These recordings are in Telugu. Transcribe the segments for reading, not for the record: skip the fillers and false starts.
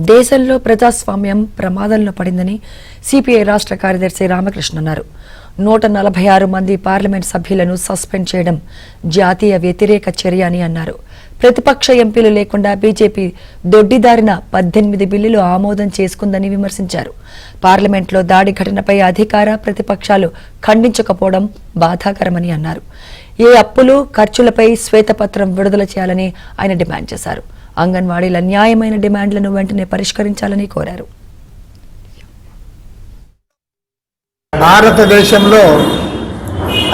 దేశంలో ప్రజాస్వామ్యం ప్రమాదంలో పడిందని సిపిఐ రాష్ట్ర కార్యదర్శి రామకృష్ణ అన్నారు. 146 మంది పార్లమెంట్ సభ్యులను సస్పెండ్ చేయడం జాతీయ వ్యతిరేక చర్య అని అన్నారు. ప్రతిపక్ష ఎంపీలు లేకుండా బీజేపీ దొడ్డిదారిన 18 బిల్లులు ఆమోదం చేసుకుందని విమర్శించారు. పార్లమెంట్లో దాడి ఘటనపై అధికార ప్రతిపక్షాలు ఖండించకపోవడం బాధాకరమని అన్నారు. ఏ అప్పులు ఖర్చులపై శ్వేతపత్రం విడుదల చేయాలని ఆయన డిమాండ్ చేశారు. అంగన్వాడీల న్యాయమైన డిమాండ్లను వెంటనే పరిష్కరించాలని కోరారు. భారతదేశంలో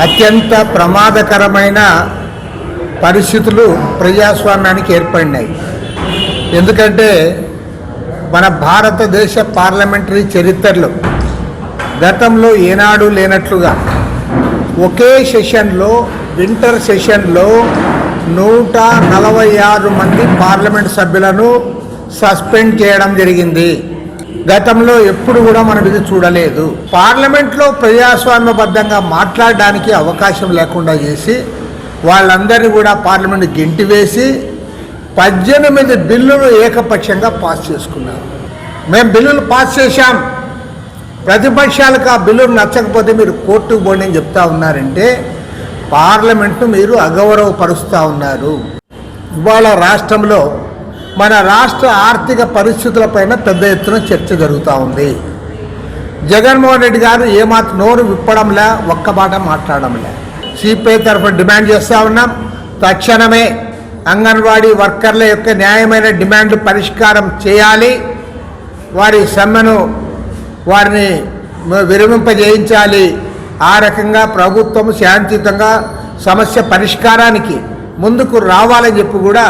అత్యంత ప్రమాదకరమైన పరిస్థితులు ప్రజాస్వామ్యానికి ఏర్పడినాయి. ఎందుకంటే మన భారతదేశ పార్లమెంటరీ చరిత్రలో గతంలో ఏనాడు లేనట్లుగా ఒకే సెషన్లో వింటర్ సెషన్లో 146 మంది పార్లమెంట్ సభ్యులను సస్పెండ్ చేయడం జరిగింది. గతంలో ఎప్పుడు కూడా మనం ఇది చూడలేదు. పార్లమెంట్లో ప్రజాస్వామ్యబద్ధంగా మాట్లాడడానికి అవకాశం లేకుండా చేసి వాళ్ళందరినీ కూడా పార్లమెంట్ గెంటివేసి 18 బిల్లులు ఏకపక్షంగా పాస్ చేసుకున్నారు. మేము బిల్లులు పాస్ చేశాం, ప్రతిపక్షాలకు ఆ బిల్లులు నచ్చకపోతే మీరు కోర్టుకు పోండి అని చెప్తా ఉన్నారంటే పార్లమెంట్ను మీరు అగౌరవపరుస్తూ ఉన్నారు. ఇవాళ రాష్ట్రంలో మన రాష్ట్ర ఆర్థిక పరిస్థితులపైన పెద్ద ఎత్తున చర్చ జరుగుతూ ఉంది. జగన్మోహన్ రెడ్డి గారు ఏమాత్రం నోరు విప్పడంలే, ఒక్క మాట మాట్లాడడంలే. సిపిఐ తరఫున డిమాండ్ చేస్తూ ఉన్నాం, తక్షణమే అంగన్వాడీ వర్కర్ల యొక్క న్యాయమైన డిమాండ్ పరిష్కారం చేయాలి. వారి సమ్మెను వారిని విరమింపజేయించాలి. ఆ రకంగా ప్రభుత్వం శాంతియుతంగా సమస్య పరిష్కారానికి ముందుకు రావాలని చెప్పి కూడా